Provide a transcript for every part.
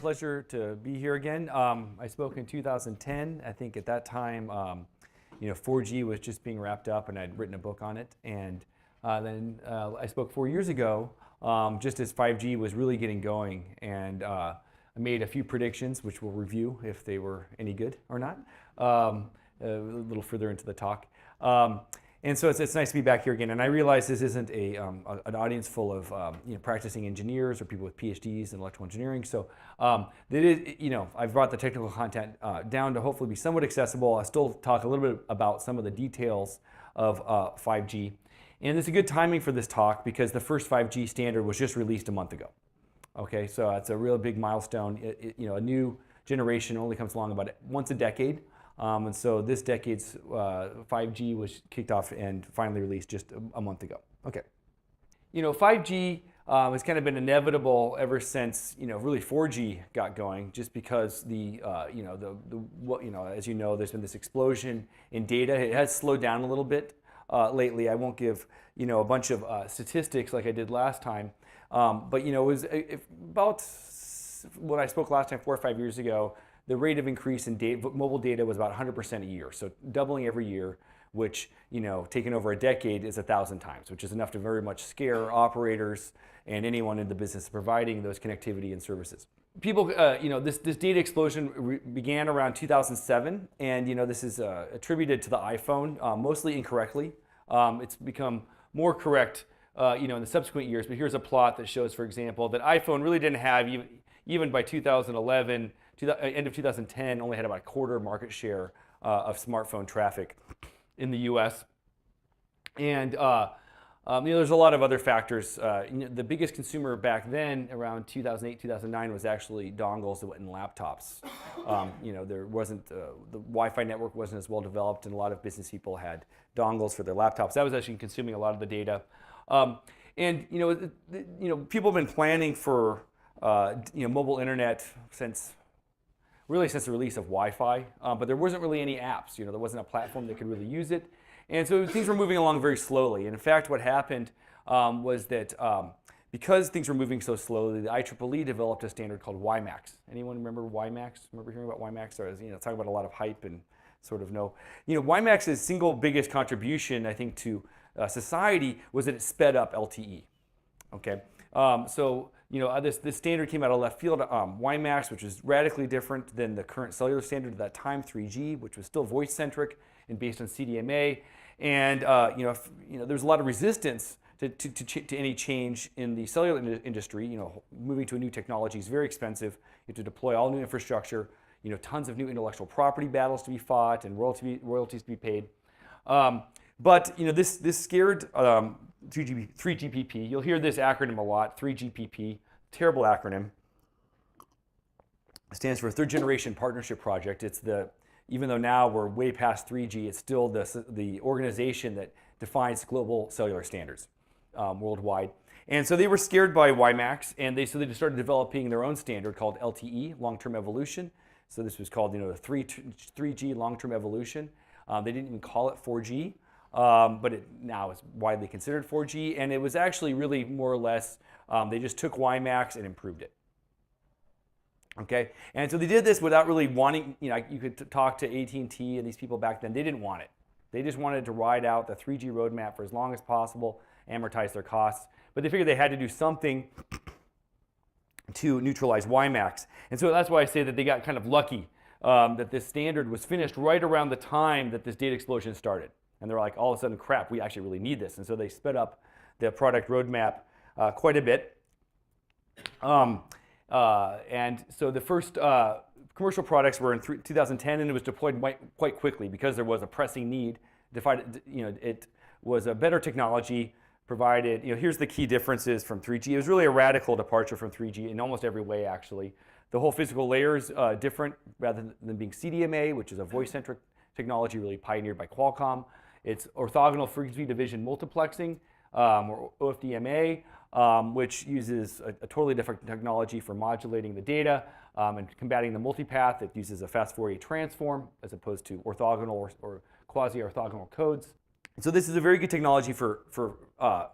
pleasure to be here again. I spoke in 2010. I think at that time, 4G was just being wrapped up, and I'd written a book on it. And then I spoke 4 years ago, just as 5G was really getting going. And I made a few predictions, which we'll review if they were any good or not, a little further into the talk. And so it's nice to be back here again. And I realize this isn't an audience full of practicing engineers or people with PhDs in electrical engineering. So I've brought the technical content down to hopefully be somewhat accessible. I'll still talk a little bit about some of the details of 5G. And it's a good timing for this talk because the first 5G standard was just released a month ago. Okay, so it's a real big milestone. A new generation only comes along about once a decade. And so this decade's 5G was kicked off and finally released just a month ago. Okay. 5G has kind of been inevitable ever since, really 4G got going, just because as you know, there's been this explosion in data. It has slowed down a little bit lately. I won't give, a bunch of statistics like I did last time. But, it was about when I spoke last time, 4 or 5 years ago, the rate of increase in mobile data was about 100% a year, so doubling every year, which, taken over a decade is 1,000 times, which is enough to very much scare operators and anyone in the business of providing those connectivity and services. People, this data explosion began around 2007, and, this is attributed to the iPhone, mostly incorrectly. It's become more correct, in the subsequent years, but here's a plot that shows, for example, that iPhone really didn't have, even by 2011, end of 2010, only had about a quarter market share of smartphone traffic in the US. And there's a lot of other factors. The biggest consumer back then, around 2008, 2009, was actually dongles that went in laptops. There wasn't, the Wi-Fi network wasn't as well developed, and a lot of business people had dongles for their laptops. That was actually consuming a lot of the data. People have been planning for mobile internet since the release of Wi-Fi, but there wasn't really any apps. There wasn't a platform that could really use it. And so things were moving along very slowly. And in fact, what happened was that because things were moving so slowly, the IEEE developed a standard called WiMAX. Anyone remember WiMAX? Remember hearing about WiMAX? So I was, talking about a lot of hype and sort of no. WiMAX's single biggest contribution, I think, to society was that it sped up LTE. Okay, this standard came out of left field. WiMAX, which is radically different than the current cellular standard at that time, 3G, which was still voice-centric and based on CDMA. And there's a lot of resistance to any change in the cellular industry. Moving to a new technology is very expensive. You have to deploy all new infrastructure. Tons of new intellectual property battles to be fought and royalties to be paid. But this scared 3GPP. You'll hear this acronym a lot, 3GPP, terrible acronym. It stands for Third Generation Partnership Project. It's even though now we're way past 3G, it's still the organization that defines global cellular standards worldwide. And so they were scared by WiMAX, and so they just started developing their own standard called LTE, Long-Term Evolution. So this was called, the 3G Long-Term Evolution. They didn't even call it 4G. But now it's widely considered 4G, and it was actually really more or less, they just took WiMAX and improved it. Okay, and so they did this without really wanting, you could talk to AT&T and these people back then, they didn't want it. They just wanted to ride out the 3G roadmap for as long as possible, amortize their costs, but they figured they had to do something to neutralize WiMAX. And so that's why I say that they got kind of lucky that this standard was finished right around the time that this data explosion started. And they're like, all of a sudden, crap, we actually really need this. And so they sped up the product roadmap quite a bit. And so the first commercial products were in 2010, and it was deployed quite quickly because there was a pressing need. It was a better technology, provided, here's the key differences from 3G. It was really a radical departure from 3G in almost every way, actually. The whole physical layer is different, rather than being CDMA, which is a voice-centric technology really pioneered by Qualcomm. It's orthogonal frequency division multiplexing, or OFDMA, which uses a totally different technology for modulating the data and combating the multipath. It uses a fast Fourier transform as opposed to orthogonal or quasi-orthogonal codes. And so this is a very good technology for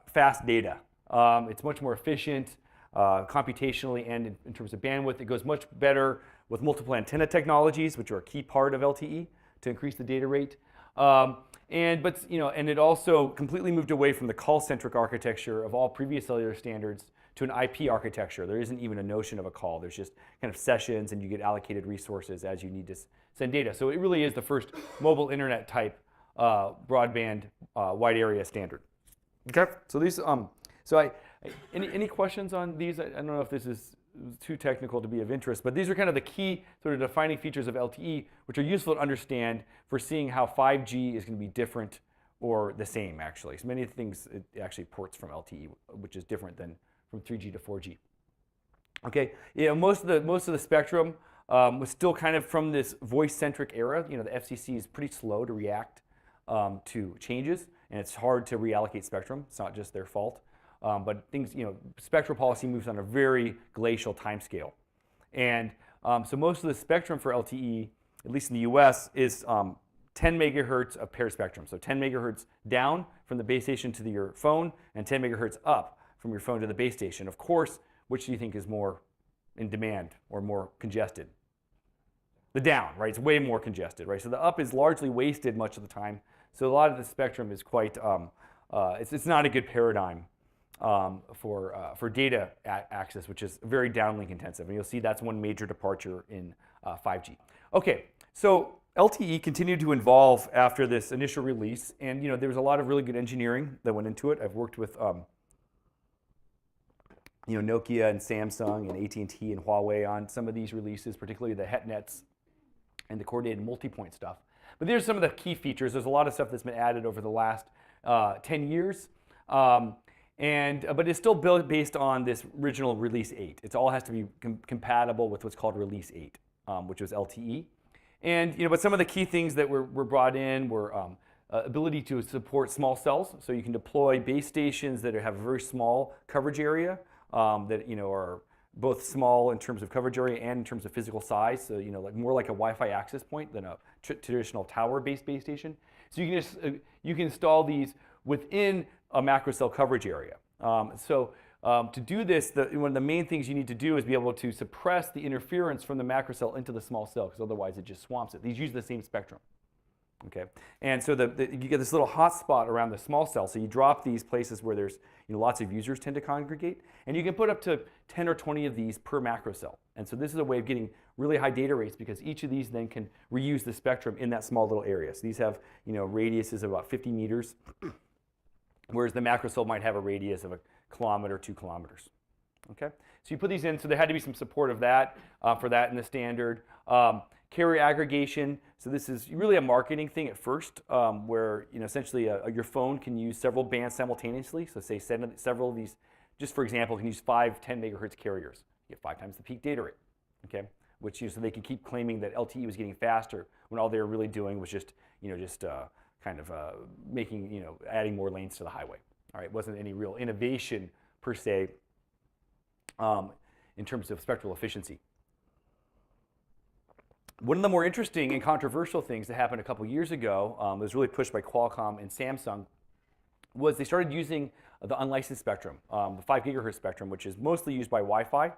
fast data. It's much more efficient. computationally and in terms of bandwidth. It goes much better with multiple antenna technologies, which are a key part of LTE to increase the data rate. And it also completely moved away from the call-centric architecture of all previous cellular standards to an IP architecture. There isn't even a notion of a call. There's just kind of sessions, and you get allocated resources as you need to send data. So it really is the first mobile internet type broadband wide area standard. Okay. So these. Any questions on these? I don't know if this is too technical to be of interest, but these are kind of the key sort of defining features of LTE, which are useful to understand for seeing how 5G is going to be different or the same, actually. So many things it actually ports from LTE, which is different than from 3G to 4G. Okay, most of the spectrum was still kind of from this voice-centric era. The FCC is pretty slow to react to changes, and it's hard to reallocate spectrum. It's not just their fault. But things, spectral policy moves on a very glacial timescale. And so most of the spectrum for LTE, at least in the US, is 10 megahertz of paired spectrum. So 10 megahertz down from the base station to your phone, and 10 megahertz up from your phone to the base station. Of course, which do you think is more in demand or more congested? The down, right? It's way more congested, right? So the up is largely wasted much of the time. So a lot of the spectrum is quite, it's not a good paradigm for data access, which is very downlink intensive. And you'll see that's one major departure in 5G. Okay, so LTE continued to evolve after this initial release, and there was a lot of really good engineering that went into it. I've worked with Nokia and Samsung and AT&T and Huawei on some of these releases, particularly the HetNets and the coordinated multi-point stuff. But there's some of the key features. There's a lot of stuff that's been added over the last 10 years. But it's still built based on this original Release 8. It all has to be compatible with what's called Release 8, which was LTE. And but some of the key things that were brought in were ability to support small cells, so you can deploy base stations that have a very small coverage area that are both small in terms of coverage area and in terms of physical size. So more like a Wi-Fi access point than a traditional tower-based base station. So you can install these within a macro cell coverage area. To do this, one of the main things you need to do is be able to suppress the interference from the macro cell into the small cell, because otherwise it just swamps it. These use the same spectrum. Okay, and so you get this little hot spot around the small cell. So you drop these places where there's lots of users tend to congregate, and you can put up to 10 or 20 of these per macro cell. And so this is a way of getting really high data rates, because each of these then can reuse the spectrum in that small little area. So these have radiuses of about 50 meters. Whereas the macro cell might have a radius of 1 kilometer, 2 kilometers. Okay, so you put these in. So there had to be some support of that for that in the standard. Carrier aggregation. So this is really a marketing thing at first, where essentially your phone can use several bands simultaneously. So say several of these, just for example, can use 5 10 megahertz carriers. You get 5 times the peak data rate. Okay, which so they could keep claiming that LTE was getting faster when all they were really doing was just kind of making, adding more lanes to the highway. All right, wasn't any real innovation per se in terms of spectral efficiency. One of the more interesting and controversial things that happened a couple years ago, was really pushed by Qualcomm and Samsung, was they started using the unlicensed spectrum, the 5 gigahertz spectrum, which is mostly used by Wi-Fi.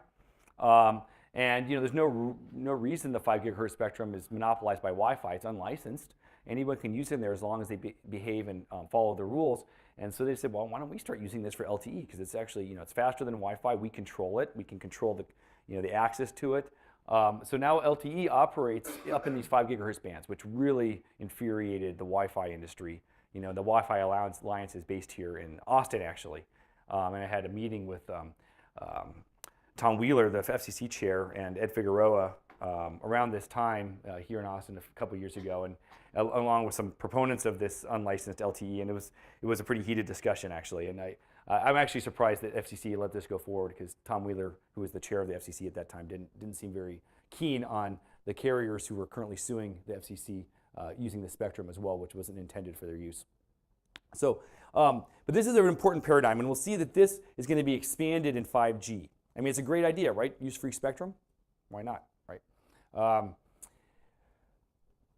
And there's no reason the 5 gigahertz spectrum is monopolized by Wi-Fi. It's unlicensed. Anyone can use it in there as long as they behave and follow the rules. And so they said, well, why don't we start using this for LTE? Because it's actually, it's faster than Wi-Fi. We control it. We can control the access to it. So now LTE operates up in these 5 gigahertz bands, which really infuriated the Wi-Fi industry. The Wi-Fi Alliance is based here in Austin, actually. And I had a meeting with Tom Wheeler, the FCC chair, and Ed Figueroa around this time here in Austin a couple years ago, and along with some proponents of this unlicensed LTE, and it was a pretty heated discussion, actually. And I'm actually surprised that FCC let this go forward, because Tom Wheeler, who was the chair of the FCC at that time, didn't seem very keen on the carriers who were currently suing the FCC using the spectrum as well, which wasn't intended for their use. So, but this is an important paradigm, and we'll see that this is going to be expanded in 5G. I mean, it's a great idea, right? Use free spectrum? Why not, right?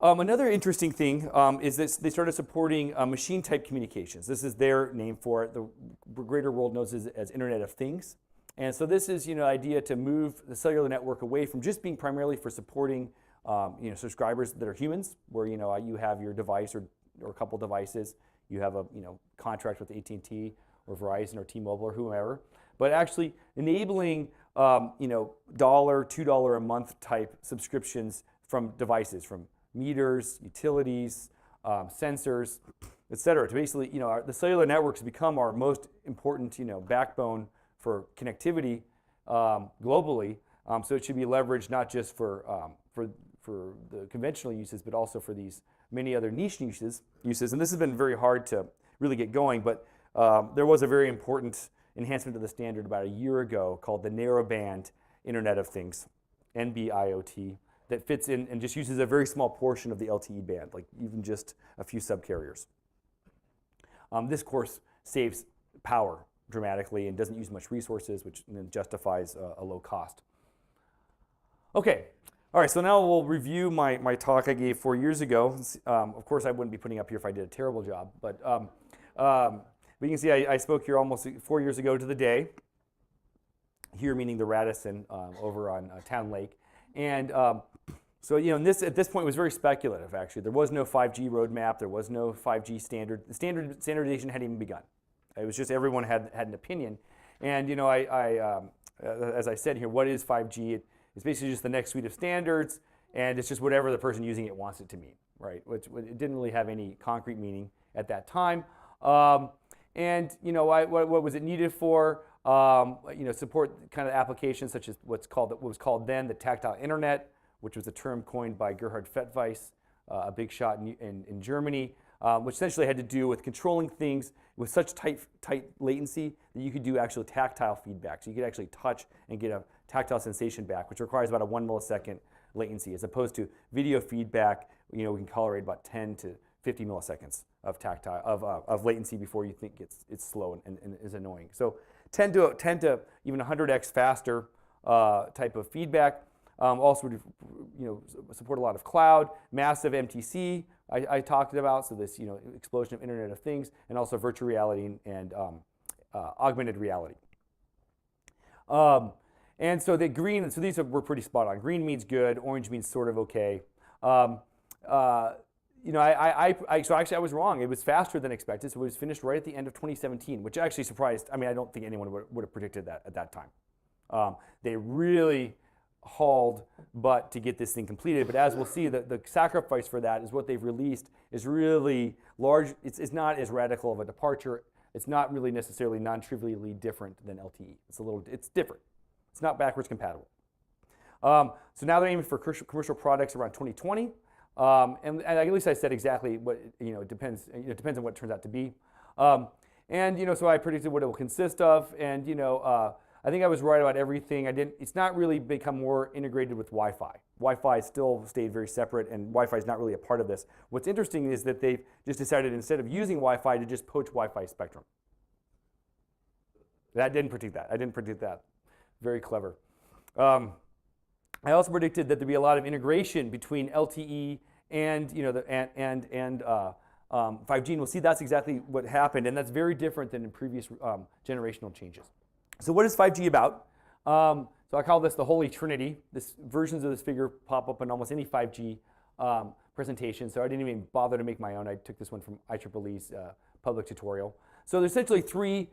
Another interesting thing is that they started supporting machine-type communications. This is their name for it. The greater world knows it as Internet of Things. And so this is, the idea to move the cellular network away from just being primarily for supporting, subscribers that are humans, where, you have your device or a couple devices, you have a, contract with AT&T or Verizon or T-Mobile or whomever, but actually enabling, $1, $2 a month type subscriptions from devices, from meters, utilities, sensors, et cetera. To basically, the cellular networks become our most important, backbone for connectivity globally. So it should be leveraged not just for the conventional uses, but also for these many other niche uses. And this has been very hard to really get going, but there was a very important enhancement to the standard about a year ago called the Narrowband Internet of Things, NB-IoT, that fits in and just uses a very small portion of the LTE band, like even just a few subcarriers. This, of course, saves power dramatically and doesn't use much resources, which then justifies a low cost. Okay, all right, so now we'll review my talk I gave 4 years ago. Of course, I wouldn't be putting up here if I did a terrible job, but you can see I spoke here almost 4 years ago to the day, here meaning the Radisson over on Town Lake. And so, at this point, it was very speculative, actually. There was no 5G roadmap. There was no 5G standard. The standardization hadn't even begun. It was just everyone had an opinion. And, as I said here, what is 5G? It's basically just the next suite of standards, and it's just whatever the person using it wants it to mean, right? Which it didn't really have any concrete meaning at that time. And, what was it needed for? Support kind of applications such as what was called then the tactile internet, which was a term coined by Gerhard Fettweis, a big shot in Germany, which essentially had to do with controlling things with such tight latency that you could do actual tactile feedback. So you could actually touch and get a tactile sensation back, which requires about a 1 millisecond latency, as opposed to video feedback. We can tolerate about 10 to 50 milliseconds of tactile of latency before you think it's slow and is annoying. So 10 to even 100x faster type of feedback. Also would support a lot of cloud, massive MTC I talked about, so this explosion of Internet of Things, and also virtual reality and augmented reality. And so the green, so these were pretty spot on. Green means good, orange means sort of okay. So actually I was wrong. It was faster than expected, so it was finished right at the end of 2017, which actually surprised. I mean, I don't think anyone would have predicted that at that time. They really hauled butt to get this thing completed, but as we'll see, the sacrifice for that is what they've released is really large. It's not as radical of a departure. It's not really necessarily non-trivially different than LTE. It's different. It's not backwards compatible. So now they're aiming for commercial products around 2020. And at least I said exactly what, it depends on what it turns out to be. So I predicted what it will consist of, and I think I was right about everything. It's not really become more integrated with Wi-Fi. Wi-Fi still stayed very separate, and Wi-Fi is not really a part of this. What's interesting is that they've just decided, instead of using Wi-Fi, to just poach Wi-Fi spectrum. I didn't predict that. Very clever. I also predicted that there'd be a lot of integration between LTE and 5G, and we'll see that's exactly what happened, and that's very different than in previous generational changes. So what is 5G about? So I call this the Holy Trinity. Versions of this figure pop up in almost any 5G presentation, so I didn't even bother to make my own. I took this one from IEEE's public tutorial. So there's essentially three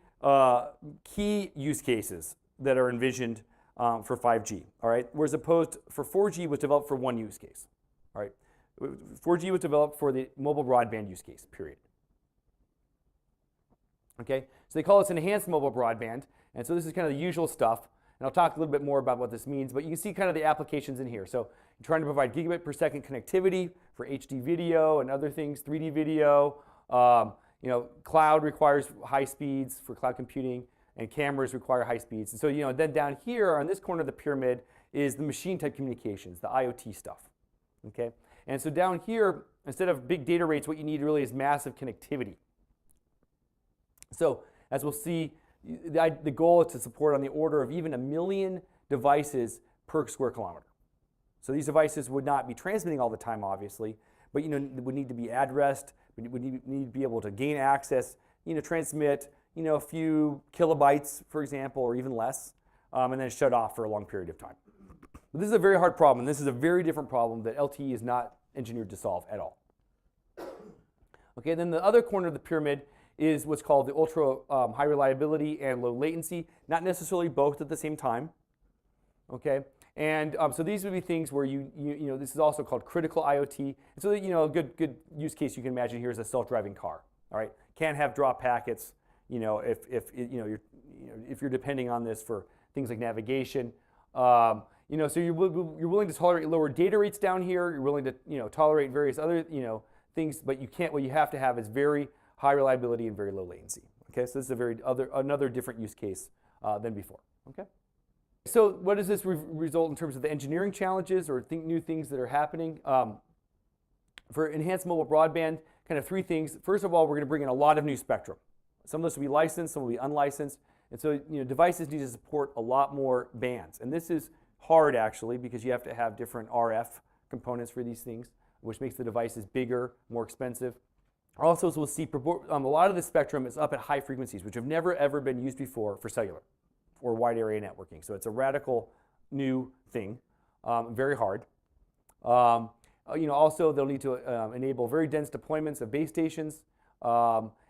key use cases that are envisioned for 5G, all right? Whereas opposed for 4G was developed for one use case, all right? 4G was developed for the mobile broadband use case, period. Okay, so they call this enhanced mobile broadband, and so this is kind of the usual stuff, and I'll talk a little bit more about what this means, but you can see kind of the applications in here. So you're trying to provide gigabit per second connectivity for HD video and other things, 3D video. Cloud requires high speeds for cloud computing, and cameras require high speeds. And so, then down here on this corner of the pyramid is the machine type communications, the IoT stuff, okay? And so down here, instead of big data rates, what you need really is massive connectivity. So as we'll see, the goal is to support on the order of even 1 million devices per square kilometer. So these devices would not be transmitting all the time, obviously, but would need to be addressed, would need to be able to gain access, transmit, a few kilobytes, for example, or even less. and then shut off for a long period of time. But this is a very hard problem, and this is a very different problem that LTE is not engineered to solve at all. Okay, then the other corner of the pyramid is what's called the ultra high reliability and low latency, not necessarily both at the same time. Okay, and so these would be things where you know, this is also called critical IoT. And so, you know, a good use case you can imagine here is a self-driving car. All right, can't have drop packets. You know, if you're depending on this for things like navigation. You know, so you're willing to tolerate lower data rates down here. You're willing to, you know, tolerate various other, you know, things, but you can't. What you have to have is very high reliability and very low latency. Okay, so this is another different use case than before. Okay, so what does this result in terms of the engineering challenges or new things that are happening for enhanced mobile broadband? Kind of three things. First of all, we're going to bring in a lot of new spectrum. Some of this will be licensed, some will be unlicensed, and so, you know, devices need to support a lot more bands, and this is hard actually because you have to have different RF components for these things, which makes the devices bigger, more expensive. Also, as we'll see, a lot of the spectrum is up at high frequencies, which have never ever been used before for cellular or wide area networking. So it's a radical new thing, very hard. You know, also they'll need to enable very dense deployments of base stations,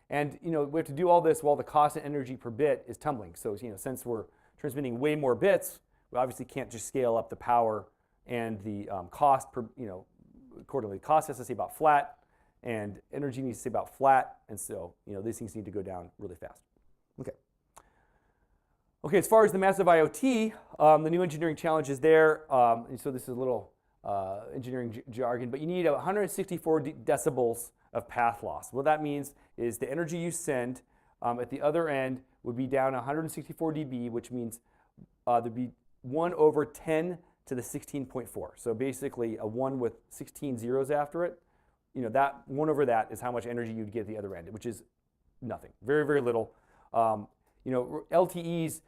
and you know, we have to do all this while the cost and energy per bit is tumbling. So, you know, since we're transmitting way more bits, we obviously can't just scale up the power and the cost per, you know, accordingly. Cost has to stay about flat, and energy needs to stay about flat, and so, you know, these things need to go down really fast. Okay. Okay, as far as the massive IoT, the new engineering challenges there. And so this is a little engineering jargon, but you need 164 decibels of path loss. What that means is the energy you send at the other end would be down 164 dB, which means there'd be 1 over 10 to the 16.4. So basically a 1 with 16 zeros after it. You know, that 1 over that is how much energy you'd get at the other end, which is nothing. Very, very little. You know, LTE's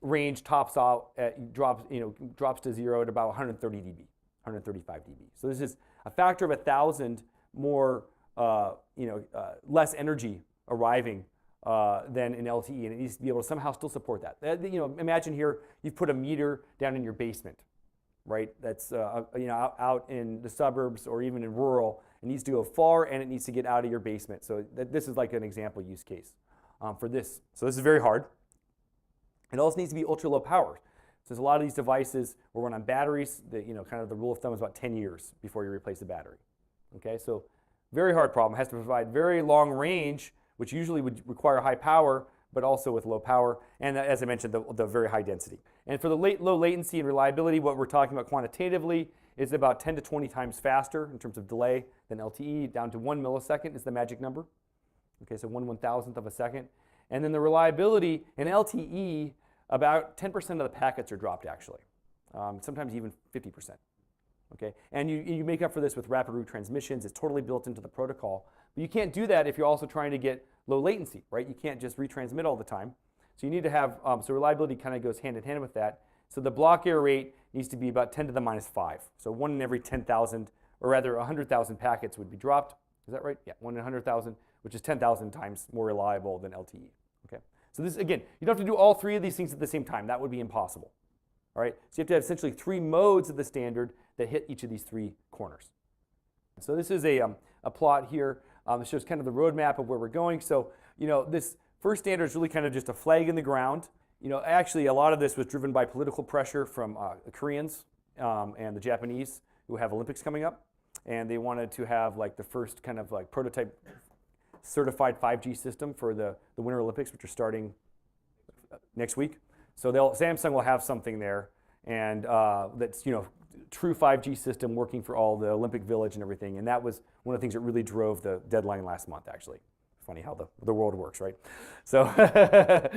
range tops out drops to 0 at about 130 dB, 135 dB. So this is a factor of 1,000 more, less energy arriving than in LTE, and it needs to be able to somehow still support that. You know, imagine here you've put a meter down in your basement, right? That's you know, out in the suburbs or even in rural. It needs to go far, and it needs to get out of your basement. So this is like an example use case for this. So this is very hard. It also needs to be ultra low power. Since a lot of these devices will run on batteries, you know, kind of the rule of thumb is about 10 years before you replace the battery. Okay, so very hard problem. It has to provide very long range, which usually would require high power, but also with low power, and as I mentioned, the very high density. And for the low latency and reliability, what we're talking about quantitatively is about 10 to 20 times faster in terms of delay than LTE. Down to 1 millisecond is the magic number. Okay, so 1/1000th of a second. And then the reliability in LTE, about 10% of the packets are dropped actually, sometimes even 50%. Okay, and you make up for this with rapid retransmissions. It's totally built into the protocol. But you can't do that if you're also trying to get low latency, right? You can't just retransmit all the time. So you need to have, so reliability kind of goes hand in hand with that. So the block error rate needs to be about 10 to the minus 5. So 1 in every 10,000, or rather 100,000 packets would be dropped. Is that right? Yeah, 1 in 100,000, which is 10,000 times more reliable than LTE. Okay. So this, again, you don't have to do all three of these things at the same time. That would be impossible. All right. So you have to have essentially 3 modes of the standard that hit each of these 3 corners. So this is a plot here. It shows kind of the roadmap of where we're going. So, you know, this first standard is really kind of just a flag in the ground. You know, actually, a lot of this was driven by political pressure from the Koreans and the Japanese, who have Olympics coming up, and they wanted to have like the first kind of like prototype certified 5G system for the Winter Olympics, which are starting next week. So Samsung will have something there, and that's, you know, true 5G system working for all the Olympic Village and everything. And that was one of the things that really drove the deadline last month, actually. Funny how the world works, right? So, that,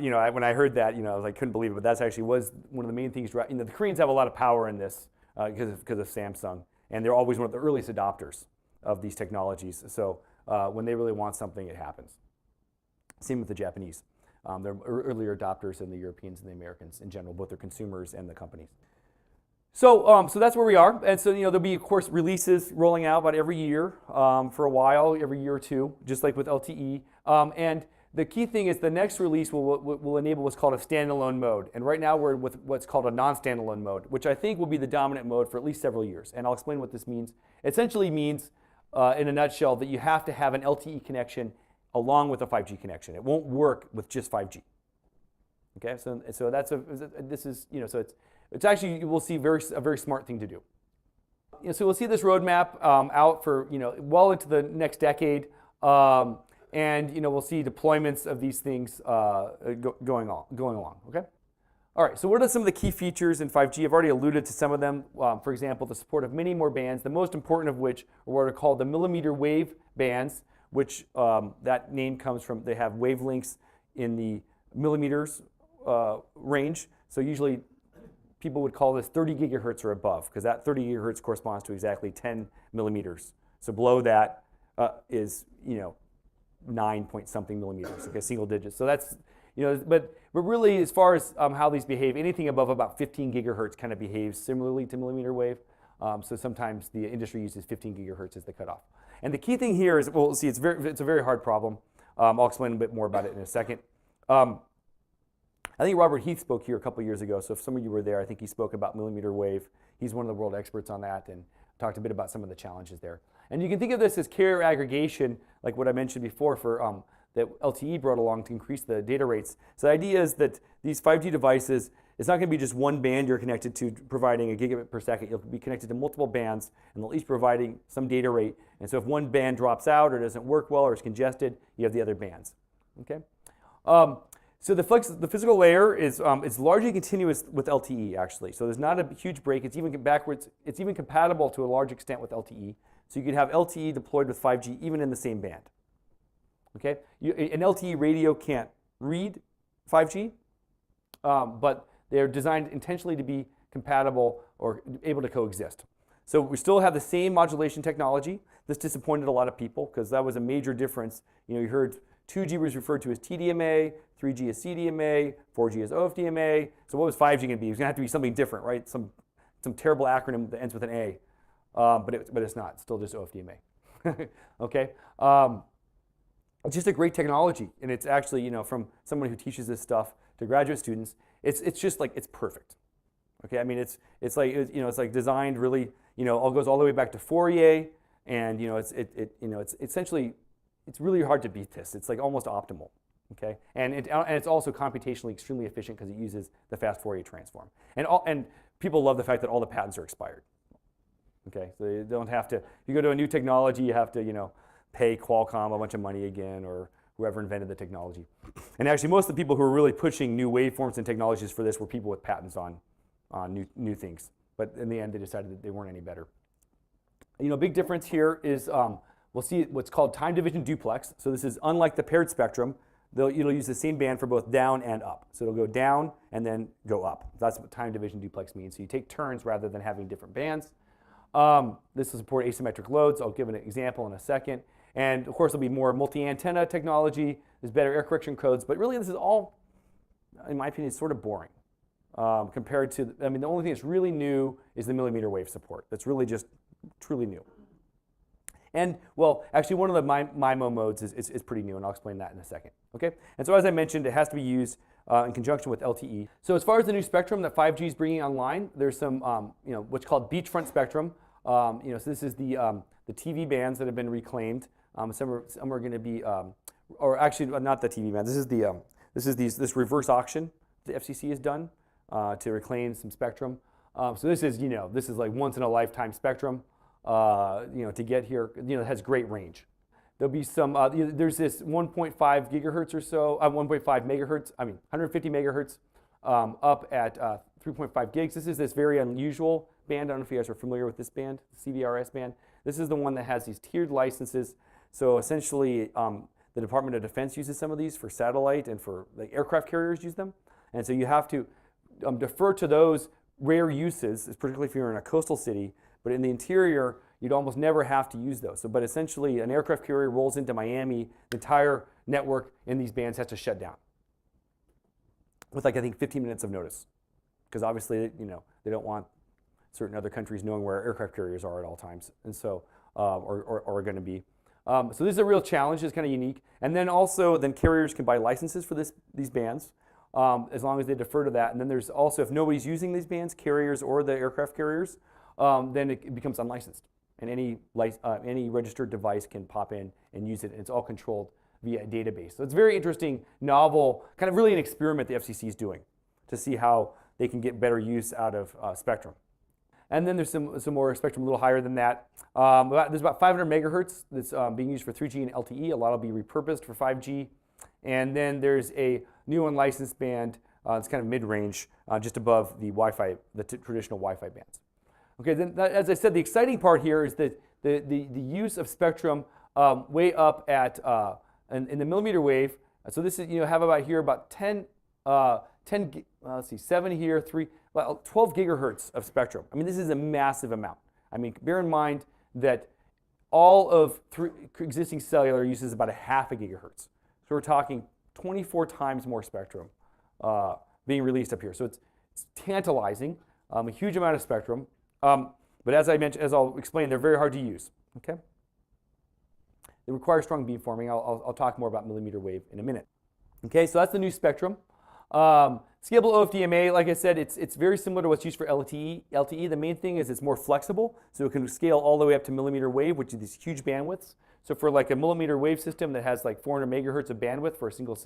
you know, when I heard that, you know, I couldn't believe it, but that actually was one of the main things. You know, the Koreans have a lot of power in this because of Samsung, and they're always one of the earliest adopters of these technologies. So when they really want something, it happens. Same with the Japanese. They're earlier adopters than the Europeans and the Americans in general, both their consumers and the companies. So, so that's where we are. And so, you know, there'll be, of course, releases rolling out about every year for a while, every year or two, just like with LTE. And the key thing is the next release will enable what's called a standalone mode. And right now we're with what's called a non-standalone mode, which I think will be the dominant mode for at least several years. And I'll explain what this means. It essentially means, in a nutshell, that you have to have an LTE connection along with a 5G connection. It won't work with just 5G. Okay, so that's this is, so it's actually, you will see a very smart thing to do. So we'll see this roadmap out for well into the next decade. And we'll see deployments of these things going along. Okay. All right. So what are some of the key features in 5G? I've already alluded to some of them. For example, the support of many more bands. The most important of which are what are called the millimeter wave bands, which that name comes from. They have wavelengths in the millimeters range. So usually people would call this 30 gigahertz or above, because that 30 gigahertz corresponds to exactly 10 millimeters. So below that is 9 point something millimeters, okay, single digits. So that's, but really, as far as how these behave, anything above about 15 gigahertz kind of behaves similarly to millimeter wave. So sometimes the industry uses 15 gigahertz as the cutoff. And the key thing here is, well, see, it's a very hard problem. I'll explain a bit more about it in a second. I think Robert Heath spoke here a couple years ago. So if some of you were there, I think he spoke about millimeter wave. He's one of the world experts on that, and talked a bit about some of the challenges there. And you can think of this as carrier aggregation, like what I mentioned before, for that LTE brought along to increase the data rates. So the idea is that these 5G devices, it's not going to be just one band you're connected to providing a gigabit per second. You'll be connected to multiple bands, and they'll each providing some data rate. And so if one band drops out or doesn't work well or is congested, you have the other bands. Okay. So the physical layer is it's largely continuous with LTE, actually. So there's not a huge break. It's even backwards. It's even compatible to a large extent with LTE. So you could have LTE deployed with 5G even in the same band. Okay, an LTE radio can't read 5G, but they're designed intentionally to be compatible or able to coexist. So we still have the same modulation technology. This disappointed a lot of people because that was a major difference. You heard 2G was referred to as TDMA, 3G as CDMA, 4G as OFDMA. So what was 5G going to be? It was going to have to be something different, right? Some terrible acronym that ends with an A, but it's not. It's still just OFDMA. Okay. It's just a great technology, and it's actually, from someone who teaches this stuff to graduate students, it's just like, it's perfect. Okay, I mean, it's like designed really, all goes all the way back to Fourier, and it's essentially, it's really hard to beat this. It's like almost optimal. Okay, and it's also computationally extremely efficient because it uses the fast Fourier transform, and people love the fact that all the patents are expired. Okay, so you don't have to. If you go to a new technology, you have to pay Qualcomm a bunch of money again, or whoever invented the technology. And actually, most of the people who were really pushing new waveforms and technologies for this were people with patents on new things. But in the end, they decided that they weren't any better. Big difference here is we'll see what's called time division duplex. So this is unlike the paired spectrum. It'll use the same band for both down and up. So it'll go down and then go up. That's what time division duplex means. So you take turns rather than having different bands. This will support asymmetric loads. I'll give an example in a second. And of course, there'll be more multi-antenna technology. There's better error correction codes. But really, this is all, in my opinion, sort of boring compared to, the only thing that's really new is the millimeter wave support. That's really just truly new. And, well, actually, one of the MIMO modes is pretty new, and I'll explain that in a second. Okay? And so, as I mentioned, it has to be used in conjunction with LTE. So as far as the new spectrum that 5G is bringing online, there's some, what's called beachfront spectrum. So this is the TV bands that have been reclaimed. Some are going to be, or actually not the TV bands. This reverse auction the FCC has done to reclaim some spectrum. So this is like once in a lifetime spectrum. To get here, it has great range. There'll be some, there's this 1.5 gigahertz or so, 1.5 megahertz, 150 megahertz up at 3.5 gigs. This is this very unusual band. I don't know if you guys are familiar with this band, the CBRS band. This is the one that has these tiered licenses. So essentially, the Department of Defense uses some of these for satellite, and for like aircraft carriers use them. And so you have to defer to those rare uses, particularly if you're in a coastal city. But in the interior, you'd almost never have to use those. But essentially, an aircraft carrier rolls into Miami, the entire network in these bands has to shut down with, I think 15 minutes of notice, because obviously, they don't want certain other countries knowing where aircraft carriers are at all times, and so or are going to be. So this is a real challenge. It's kind of unique. And then also, then carriers can buy licenses for these bands as long as they defer to that. And then there's also, if nobody's using these bands, carriers or the aircraft carriers, then it becomes unlicensed. And any registered device can pop in and use it. And it's all controlled via a database. So it's very interesting, novel, kind of really an experiment the FCC is doing to see how they can get better use out of spectrum. And then there's some more spectrum a little higher than that. There's about 500 megahertz that's being used for 3G and LTE. A lot will be repurposed for 5G. And then there's a new unlicensed band. It's kind of mid-range, just above the Wi-Fi, the traditional Wi-Fi bands. Okay, then as I said, the exciting part here is that the use of spectrum way up at in the millimeter wave. So this is, have about here about 7 here, 12 gigahertz of spectrum. I mean, this is a massive amount. I mean, bear in mind that all of existing cellular uses about a half a gigahertz. So we're talking 24 times more spectrum being released up here. So it's tantalizing, a huge amount of spectrum. But as I mentioned, as I'll explain, they're very hard to use. Okay. They require strong beamforming. I'll talk more about millimeter wave in a minute. Okay, so that's the new spectrum. Scalable OFDMA, like I said, it's very similar to what's used for LTE. The main thing is it's more flexible, so it can scale all the way up to millimeter wave, which is these huge bandwidths. So for like a millimeter wave system that has like 400 megahertz of bandwidth for a single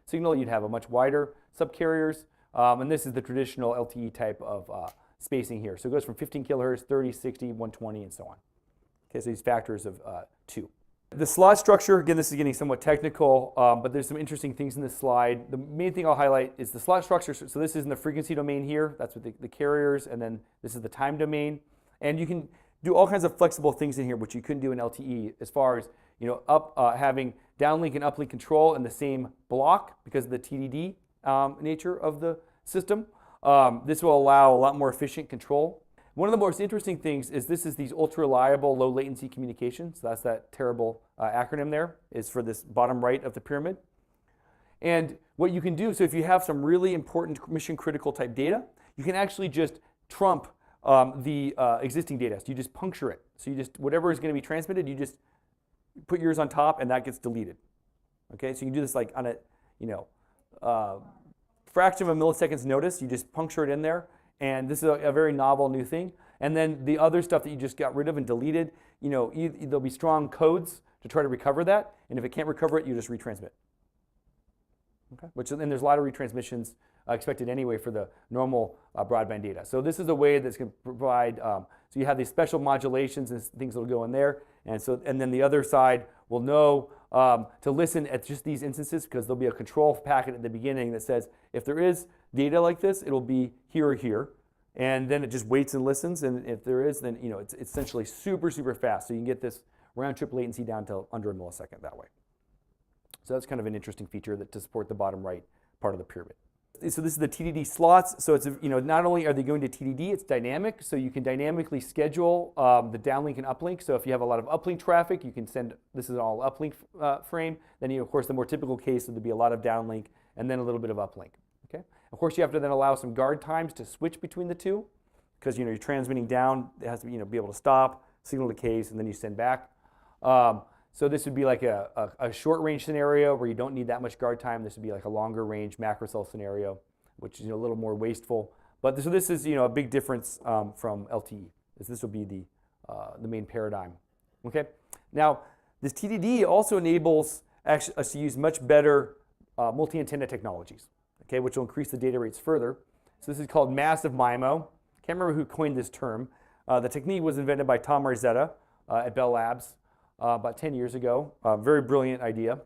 signal, you'd have a much wider subcarriers. And this is the traditional LTE type of spacing here. So it goes from 15 kilohertz, 30, 60, 120, and so on. Okay, so these factors of 2. The slot structure, again, this is getting somewhat technical, but there's some interesting things in this slide. The main thing I'll highlight is the slot structure. So this is in the frequency domain here. That's with the carriers, and then this is the time domain. And you can do all kinds of flexible things in here, which you couldn't do in LTE, as far as having downlink and uplink control in the same block because of the TDD nature of the system. This will allow a lot more efficient control. One of the most interesting things is these ultra reliable low latency communication. So that's that terrible acronym there, is for this bottom right of the pyramid. And what you can do, so if you have some really important mission critical type data, you can actually just trump the existing data. So you just puncture it. So you just, whatever is going to be transmitted, you just put yours on top and that gets deleted. Okay, so you can do this like on a, fraction of a millisecond's notice. You just puncture it in there. And this is a very novel new thing. And then the other stuff that you just got rid of and deleted, there'll be strong codes to try to recover that. And if it can't recover it, you just retransmit. Okay. And there's a lot of retransmissions expected anyway for the normal broadband data. So this is a way that's going to provide, so you have these special modulations and things that will go in there. And then the other side will know to listen at just these instances, because there'll be a control packet at the beginning that says, if there is data like this, it'll be here or here. And then it just waits and listens. And if there is, then it's essentially super, super fast. So you can get this round trip latency down to under a millisecond that way. So that's kind of an interesting feature to support the bottom right part of the pyramid. So this is the TDD slots. So it's, not only are they going to TDD, it's dynamic. So you can dynamically schedule the downlink and uplink. So if you have a lot of uplink traffic, you can send, this is an all uplink frame. Then of course, the more typical case would be a lot of downlink and then a little bit of uplink. Okay. Of course, you have to then allow some guard times to switch between the two, because you're transmitting down. It has to be able to stop, signal to case, and then you send back. So this would be like a short range scenario where you don't need that much guard time. This would be like a longer range macro cell scenario, which is a little more wasteful. But so this is a big difference from LTE. This will be the main paradigm. Okay. Now this TDD also enables us to use much better multi-antenna technologies. Okay, which will increase the data rates further. So this is called massive MIMO. Can't remember who coined this term. The technique was invented by Tom Marzetta at Bell Labs about 10 years ago. Very brilliant idea.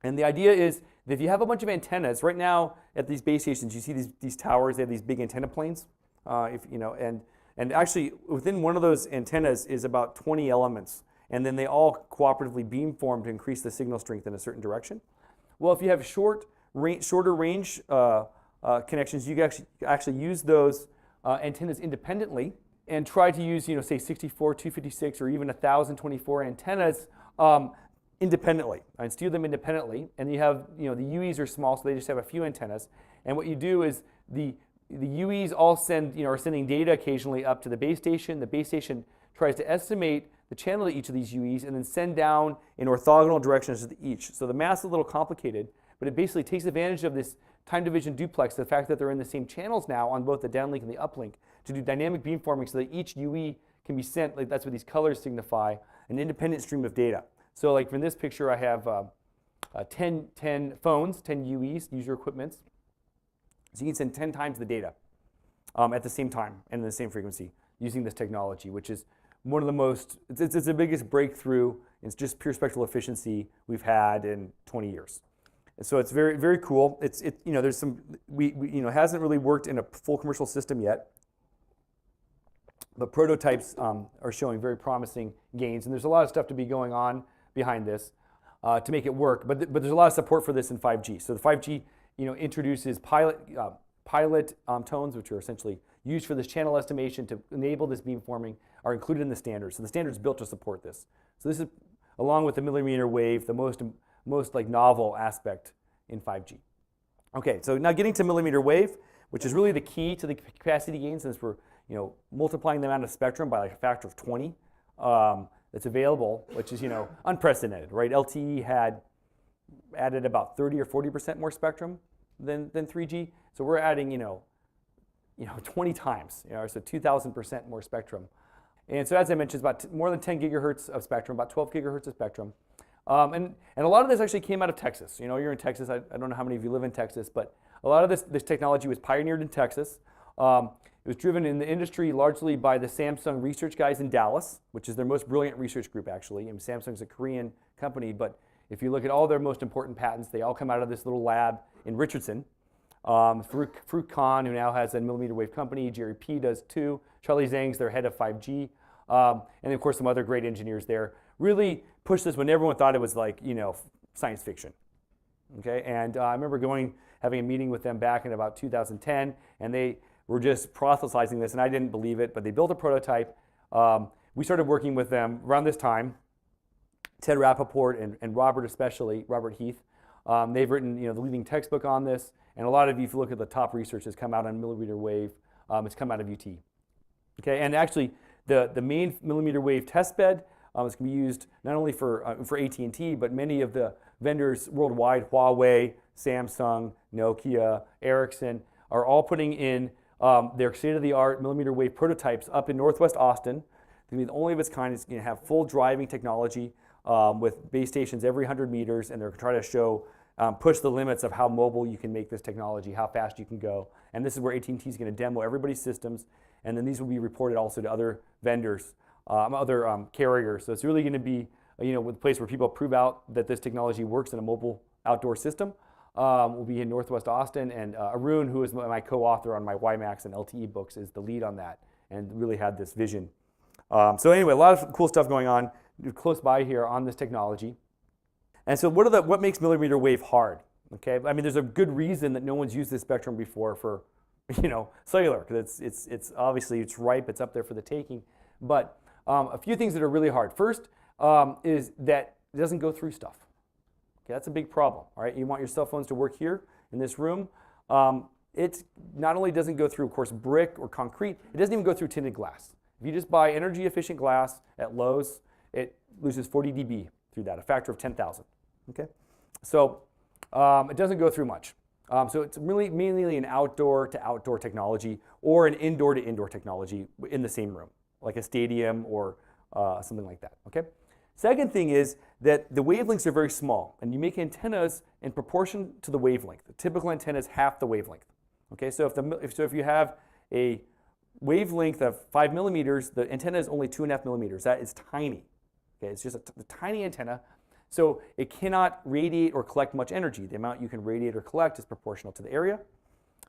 And the idea is that if you have a bunch of antennas, right now at these base stations, you see these towers, they have these big antenna planes. And actually within one of those antennas is about 20 elements. And then they all cooperatively beamform to increase the signal strength in a certain direction. Well, if you have shorter range connections, you can actually use those antennas independently and try to use, say 64, 256, or even 1024 antennas independently, and steer them independently. And you have, the UEs are small, so they just have a few antennas. And what you do is the UEs all send, are sending data occasionally up to the base station. The base station tries to estimate the channel to each of these UEs and then send down in orthogonal directions to each. So the math is a little complicated, but it basically takes advantage of this time division duplex, the fact that they're in the same channels now on both the downlink and the uplink, to do dynamic beamforming so that each UE can be sent, like that's what these colors signify, an independent stream of data. So like from this picture, I have 10 phones, 10 UEs, user equipments. So you can send 10 times the data at the same time and in the same frequency using this technology, which is one of the most, it's the biggest breakthrough. It's just pure spectral efficiency we've had in 20 years. And so it's very, very cool. There's some, hasn't really worked in a full commercial system yet, but prototypes are showing very promising gains. And there's a lot of stuff to be going on behind this to make it work. But there's a lot of support for this in 5G. So the 5G, introduces pilot tones, which are essentially used for this channel estimation to enable this beamforming, are included in the standards. So the standard is built to support this. So this is, along with the millimeter wave, the most like novel aspect in 5G. Okay, so now getting to millimeter wave, which is really the key to the capacity gains, since we're multiplying the amount of spectrum by like a factor of 20 that's available, which is unprecedented, right? LTE had added about 30 or 40% more spectrum than 3G, so we're adding 20 times, so 2,000% more spectrum. And so as I mentioned, it's about more than 10 gigahertz of spectrum, about 12 gigahertz of spectrum. And a lot of this actually came out of Texas. You're in Texas. I don't know how many of you live in Texas, but a lot of this technology was pioneered in Texas. It was driven in the industry largely by the Samsung research guys in Dallas, which is their most brilliant research group, actually. And Samsung's a Korean company, but if you look at all their most important patents, they all come out of this little lab in Richardson. Farouk Khan, who now has a millimeter wave company, Jerry P does too. Charlie Zhang's their head of 5G. And of course, some other great engineers there really pushed this when everyone thought it was like, science fiction. Okay, and I remember having a meeting with them back in about 2010, and they were just proselytizing this, and I didn't believe it, but they built a prototype. We started working with them around this time. Ted Rappaport and Robert especially, Robert Heath. They've written the leading textbook on this, and a lot of you, if you look at the top research that's come out on millimeter wave, it's come out of UT. Okay, and actually the main millimeter wave test bed is going to be used not only for AT&T, but many of the vendors worldwide, Huawei, Samsung, Nokia, Ericsson, are all putting in their state-of-the-art millimeter wave prototypes up in Northwest Austin. It's going to be the only of its kind. It's going to have full driving technology with base stations every 100 meters, and they're trying to show, push the limits of how mobile you can make this technology, how fast you can go. And this is where AT&T is going to demo everybody's systems, and then these will be reported also to other vendors, other carriers. So it's really going to be a place where people prove out that this technology works in a mobile outdoor system. Will be in Northwest Austin, and Arun, who is my co-author on my WiMAX and LTE books, is the lead on that and really had this vision. So anyway, a lot of cool stuff going on close by here on this technology. And so what makes millimeter wave hard? Okay, I mean, there's a good reason that no one's used this spectrum before for cellular, because it's obviously it's ripe, it's up there for the taking. But a few things that are really hard. First is that it doesn't go through stuff. Okay, that's a big problem. All right, you want your cell phones to work here in this room. It not only doesn't go through, of course, brick or concrete, it doesn't even go through tinted glass. If you just buy energy efficient glass at Lowe's, it loses 40 dB through that, a factor of 10,000. Okay, so it doesn't go through much. So it's really mainly an outdoor to outdoor technology or an indoor to indoor technology in the same room, like a stadium or something like that. Okay. Second thing is that the wavelengths are very small, and you make antennas in proportion to the wavelength. The typical antenna is half the wavelength. Okay, so if you have a wavelength of 5 millimeters, the antenna is only 2.5 millimeters. That is tiny. Okay, it's just a tiny antenna, so it cannot radiate or collect much energy. The amount you can radiate or collect is proportional to the area.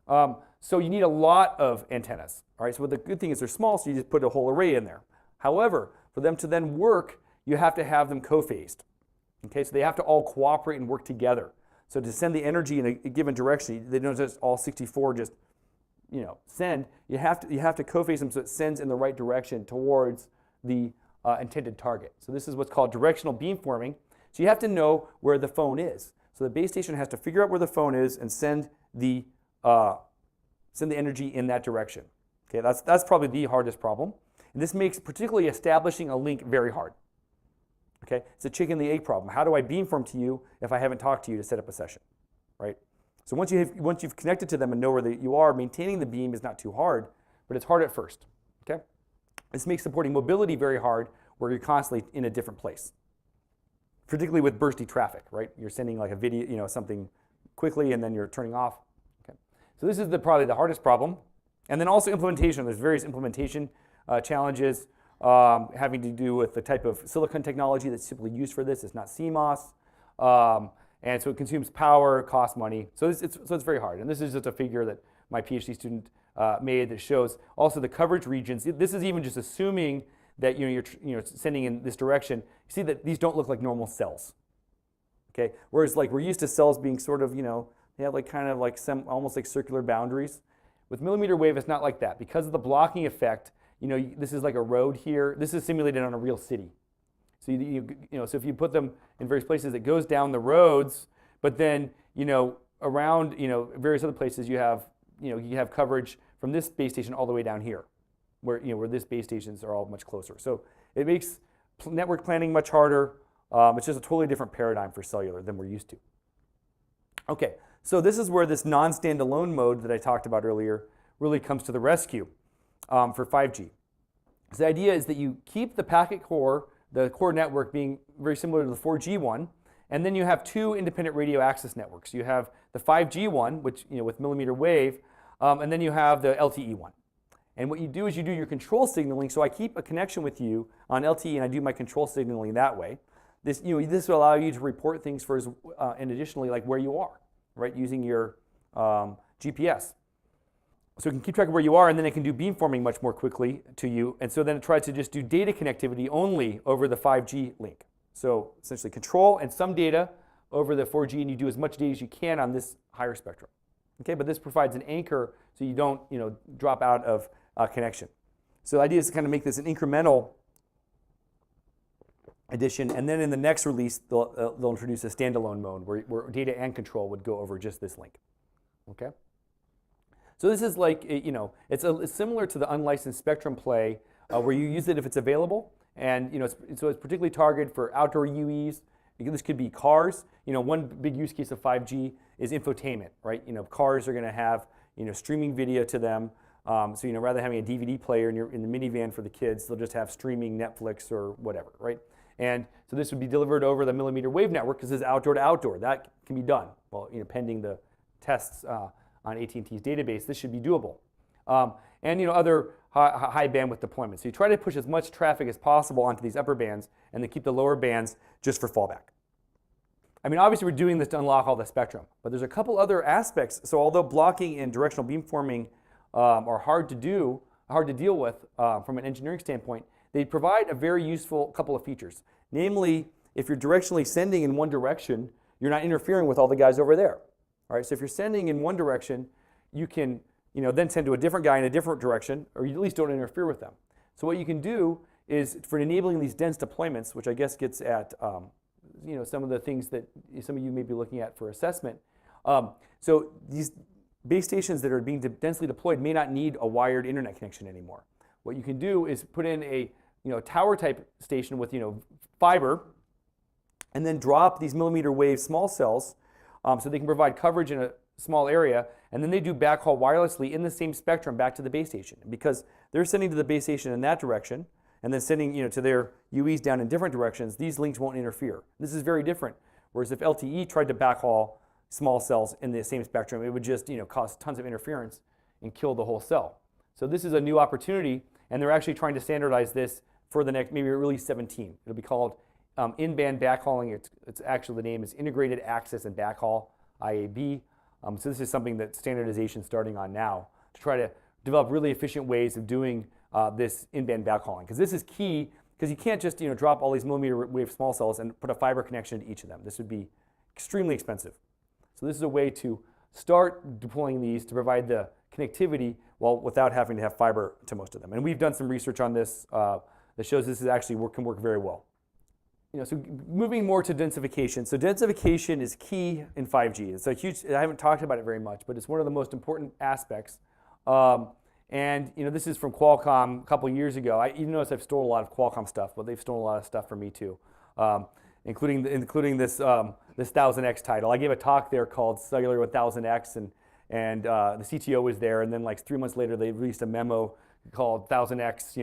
So you need a lot of antennas. All right, so the good thing is they're small, so you just put a whole array in there. However, for them to then work, you have to have them co-phased. Okay, so they have to all cooperate and work together. So to send the energy in a given direction, they don't just all 64 just send. You have to co-phase them so it sends in the right direction towards the intended target. So this is what's called directional beamforming. So you have to know where the phone is. So the base station has to figure out where the phone is and send the energy in that direction. Okay, that's probably the hardest problem. And this makes particularly establishing a link very hard. Okay, it's a chicken and the egg problem. How do I beamform to you if I haven't talked to you to set up a session, right? So once you've connected to them and know where you are, maintaining the beam is not too hard, but it's hard at first. Okay, this makes supporting mobility very hard, where you're constantly in a different place, particularly with bursty traffic, right? You're sending like a video, something quickly, and then you're turning off. Okay, so this is probably the hardest problem, and then also implementation. There's various implementation challenges having to do with the type of silicon technology that's typically used for this. It's not CMOS. And so it consumes power, costs money. So it's very hard. And this is just a figure that my PhD student made that shows also the coverage regions. This is even just assuming that you're sending in this direction. You see that these don't look like normal cells. Okay. Whereas like we're used to cells being sort of they have like kind of like almost like circular boundaries. With millimeter wave, it's not like that because of the blocking effect. This is like a road here. This is simulated on a real city. So so if you put them in various places, it goes down the roads, but then around various other places you have coverage from this base station all the way down here, where this base stations are all much closer. So it makes network planning much harder. It's just a totally different paradigm for cellular than we're used to. Okay, so this is where this non-standalone mode that I talked about earlier really comes to the rescue for 5G. So the idea is that you keep the packet core, the core network being very similar to the 4G one, and then you have two independent radio access networks. You have the 5G one, which with millimeter wave, and then you have the LTE one. And what you do is you do your control signaling. So I keep a connection with you on LTE, and I do my control signaling that way. This will allow you to report things and additionally like where you are, right, using your GPS. So it can keep track of where you are, and then it can do beamforming much more quickly to you. And so then it tries to just do data connectivity only over the 5G link. So essentially control and some data over the 4G, and you do as much data as you can on this higher spectrum. Okay, but this provides an anchor so you don't drop out of connection. So the idea is to kind of make this an incremental addition, and then in the next release they'll introduce a standalone mode where data and control would go over just this link. Okay. So this is like, it's similar to the unlicensed spectrum play where you use it if it's available. And so it's particularly targeted for outdoor UEs. This could be cars. One big use case of 5G is infotainment, right? Cars are going to have streaming video to them. So rather than having a DVD player in the minivan for the kids, they'll just have streaming Netflix or whatever, right? And so this would be delivered over the millimeter wave network because it's outdoor to outdoor. That can be done. Well, pending the tests on AT&T's database, this should be doable. And other high bandwidth deployments. So you try to push as much traffic as possible onto these upper bands and then keep the lower bands just for fallback. I mean, obviously we're doing this to unlock all the spectrum, but there's a couple other aspects. So although blocking and directional beamforming are hard to deal with from an engineering standpoint, they provide a very useful couple of features. Namely, if you're directionally sending in one direction, you're not interfering with all the guys over there. All right, so if you're sending in one direction, you can then send to a different guy in a different direction, or you at least don't interfere with them. So what you can do is for enabling these dense deployments, which I guess gets at some of the things that some of you may be looking at for assessment. So these base stations that are being densely deployed may not need a wired internet connection anymore. What you can do is put in a tower type station with fiber, and then drop these millimeter wave small cells so they can provide coverage in a small area, and then they do backhaul wirelessly in the same spectrum back to the base station. Because they're sending to the base station in that direction, and then sending to their UEs down in different directions, these links won't interfere. This is very different. Whereas if LTE tried to backhaul small cells in the same spectrum, it would just cause tons of interference and kill the whole cell. So this is a new opportunity, and they're actually trying to standardize this for the next, maybe release 17. It'll be called in-band backhauling. It's actually, the name is Integrated Access and Backhaul, IAB. So this is something that standardization is starting on now to try to develop really efficient ways of doing this in-band backhauling. Because this is key, because you can't just drop all these millimeter wave small cells and put a fiber connection to each of them. This would be extremely expensive. So this is a way to start deploying these to provide the connectivity without having to have fiber to most of them. And we've done some research on this that shows this is actually can work very well. So moving more to densification. So densification is key in 5G. It's a huge, I haven't talked about it very much, but it's one of the most important aspects. And this is from Qualcomm a couple years ago. You notice I've stolen a lot of Qualcomm stuff, but they've stolen a lot of stuff from me too, including this this 1000X title. I gave a talk there called Cellular with 1000X, and the CTO was there. And then like 3 months later, they released a memo called 1000X,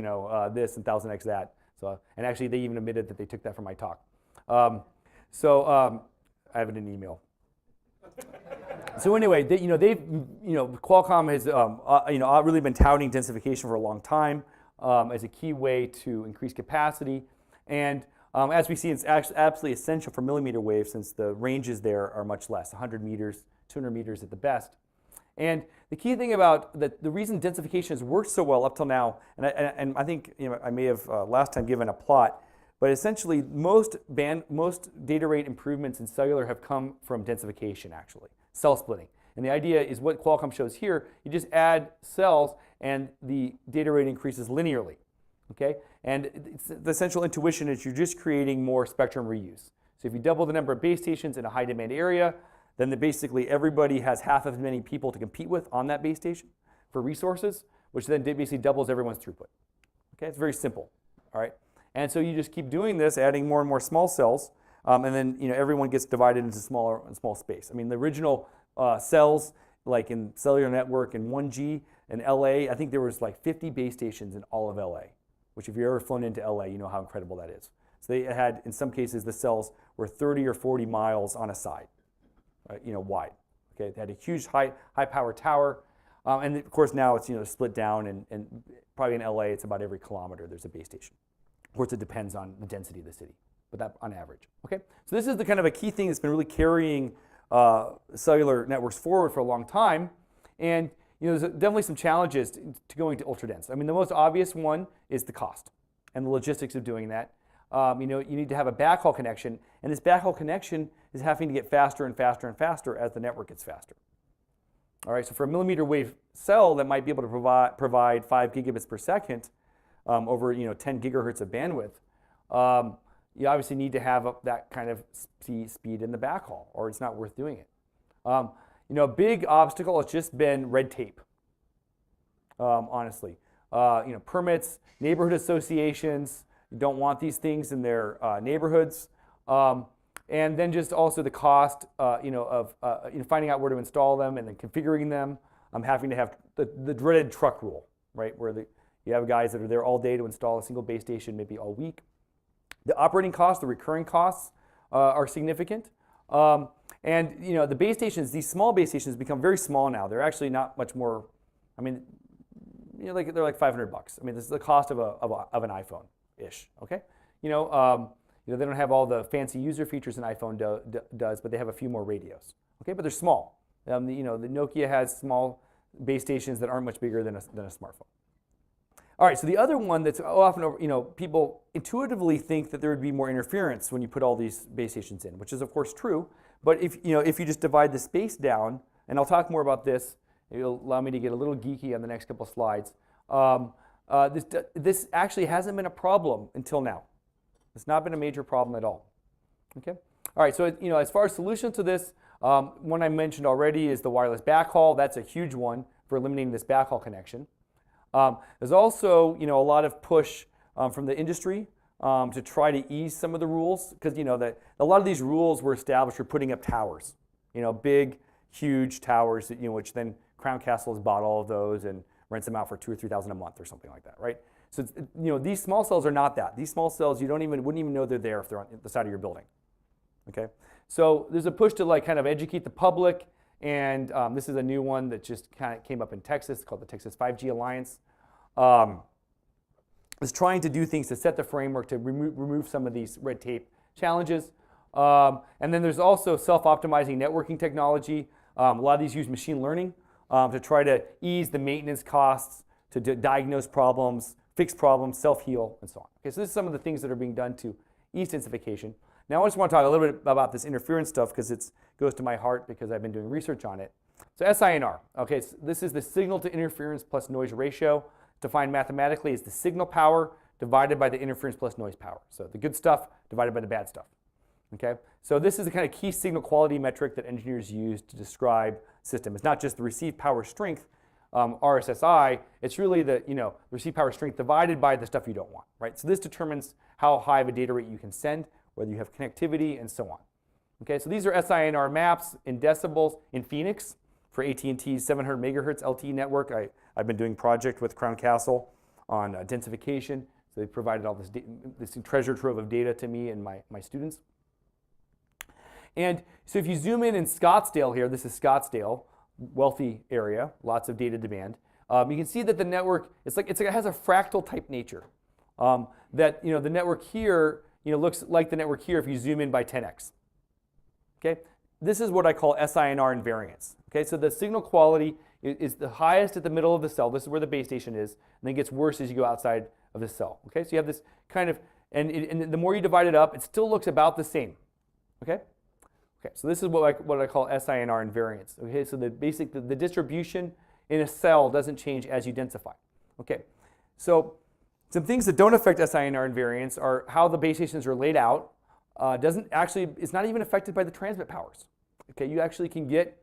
this and 1000X that. So, and actually, they even admitted that they took that from my talk. I have it in email. So anyway, Qualcomm has really been touting densification for a long time as a key way to increase capacity, and as we see, it's absolutely essential for millimeter wave since the ranges there are much less, 100 meters, 200 meters at the best. And the key thing about the reason densification has worked so well up till now, and I think I may have last time given a plot, but essentially most data rate improvements in cellular have come from densification, actually, cell splitting. And the idea is what Qualcomm shows here. You just add cells and the data rate increases linearly. Okay? And the essential intuition is you're just creating more spectrum reuse. So if you double the number of base stations in a high demand area, then basically everybody has half as many people to compete with on that base station for resources, which then basically doubles everyone's throughput. Okay? It's very simple. All right? And so you just keep doing this, adding more and more small cells, and then everyone gets divided into small space. I mean, the original cells, like in cellular network in 1G in LA, I think there was like 50 base stations in all of LA, which if you've ever flown into LA, you know how incredible that is. So they had, in some cases, the cells were 30 or 40 miles on a side, right, wide. Okay, they had a huge high power tower, and of course now it's split down, and probably in LA it's about every kilometer there's a base station. Of course, it depends on the density of the city, but that on average. Okay, so this is the kind of a key thing that's been really carrying cellular networks forward for a long time, and there's definitely some challenges to going to ultradense. I mean, the most obvious one is the cost and the logistics of doing that. You need to have a backhaul connection, and this backhaul connection is having to get faster and faster and faster as the network gets faster. All right, so for a millimeter wave cell that might be able to provide 5 gigabits per second over 10 gigahertz of bandwidth, you obviously need to have that kind of speed in the backhaul, or it's not worth doing it. A big obstacle has just been red tape, honestly. Permits, neighborhood associations don't want these things in their neighborhoods. And then just also the cost of finding out where to install them and then configuring them. I'm having to have the dreaded truck rule, right, where you have guys that are there all day to install a single base station, maybe all week. The operating costs, the recurring costs are significant. And the base stations, these small base stations become very small now. They're actually not much more, I mean, they're like $500. I mean, this is the cost of an iPhone-ish, okay? They don't have all the fancy user features an iPhone does, but they have a few more radios, okay? But they're small. The Nokia has small base stations that aren't much bigger than a smartphone. All right, so the other one that's often, people intuitively think that there would be more interference when you put all these base stations in, which is of course true. But if you just divide the space down, and I'll talk more about this, it'll allow me to get a little geeky on the next couple slides. This actually hasn't been a problem until now. It's not been a major problem at all. Okay. All right. So as far as solutions to this, one I mentioned already is the wireless backhaul. That's a huge one for eliminating this backhaul connection. There's also a lot of push from the industry to try to ease some of the rules, because a lot of these rules were established for putting up towers, big, huge towers, which then Crown Castle has bought all of those and rents them out for $2,000 or $3,000 a month or something like that, right? So these small cells are not that. These small cells you wouldn't even know they're there if they're on the side of your building. Okay, so there's a push to kind of educate the public, and this is a new one that just kind of came up in Texas called the Texas 5G Alliance. Is trying to do things to set the framework to remove some of these red tape challenges. And then there's also self-optimizing networking technology. A lot of these use machine learning to try to ease the maintenance costs, to diagnose problems, fix problems, self-heal, and so on. Okay, so this is some of the things that are being done to ease densification. Now I just want to talk a little bit about this interference stuff because it goes to my heart because I've been doing research on it. So SINR, okay, so this is the signal to interference plus noise ratio. Defined mathematically as the signal power divided by the interference plus noise power. So the good stuff divided by the bad stuff. Okay, so this is the kind of key signal quality metric that engineers use to describe system. It's not just the received power strength, RSSI, it's really the receive power strength divided by the stuff you don't want, right? So this determines how high of a data rate you can send, whether you have connectivity, and so on. Okay, so these are SINR maps in decibels in Phoenix for AT&T's 700 megahertz LTE network. I've been doing a project with Crown Castle on densification. So they provided all this treasure trove of data to me and my students. And so if you zoom in Scottsdale here, this is Scottsdale, wealthy area, lots of data demand. You can see that the network, it has a fractal type nature. That the network here looks like the network here if you zoom in by 10x. Okay, this is what I call SINR invariance. Okay, so the signal quality is the highest at the middle of the cell. This is where the base station is, and then it gets worse as you go outside of the cell. Okay, so you have this kind of, and the more you divide it up, it still looks about the same. Okay. Okay, so this is what I call SINR invariance. Okay, so the distribution in a cell doesn't change as you densify. Okay, so some things that don't affect SINR invariance are how the base stations are laid out. It's not even affected by the transmit powers. Okay, you actually can get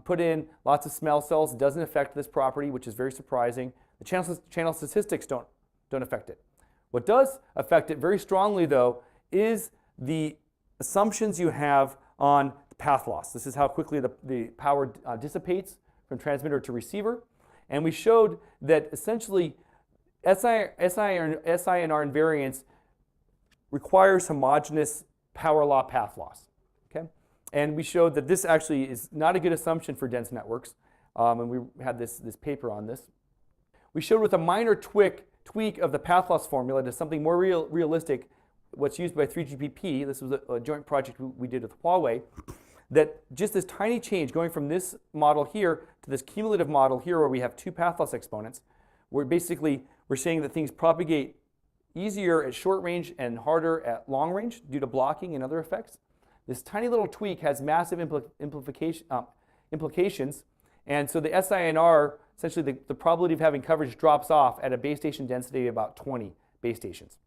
put in lots of small cells. It doesn't affect this property, which is very surprising. The channel statistics don't affect it. What does affect it very strongly, though, is the assumptions you have on path loss. This is how quickly the power dissipates from transmitter to receiver. And we showed that essentially SINR invariance requires homogeneous power law path loss. Okay? And we showed that this actually is not a good assumption for dense networks. And we had this paper on this. We showed with a minor tweak of the path loss formula to something more realistic, what's used by 3GPP, this was a joint project we did with Huawei, that just this tiny change going from this model here to this cumulative model here where we have two path loss exponents, where basically we're saying that things propagate easier at short range and harder at long range due to blocking and other effects. This tiny little tweak has massive implications, and so the SINR, essentially the probability of having coverage drops off at a base station density of about 20 base stations.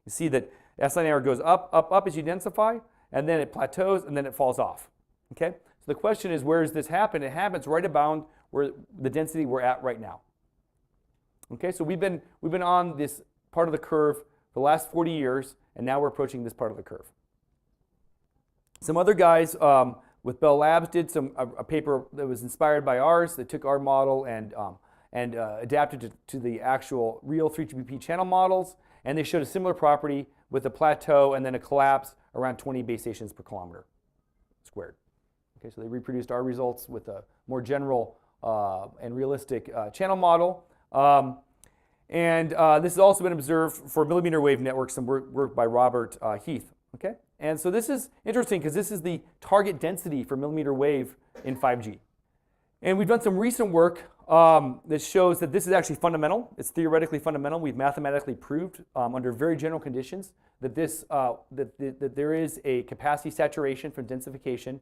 You see that SINR goes up as you densify, and then it plateaus, and then it falls off. Okay? So the question is, where does this happen? It happens right about where the density we're at right now. Okay, so we've been on this part of the curve for the last 40 years, and now we're approaching this part of the curve. Some other guys with Bell Labs did a paper that was inspired by ours. They took our model and adapted it to the actual real 3GPP channel models. And they showed a similar property with a plateau and then a collapse around 20 base stations per kilometer squared. Okay, so they reproduced our results with a more general and realistic channel model. And this has also been observed for millimeter wave networks, some work by Robert Heath. Okay, and so this is interesting because this is the target density for millimeter wave in 5G. And we've done some recent work that shows that this is actually fundamental. It's theoretically fundamental. We've mathematically proved under very general conditions that that there is a capacity saturation from densification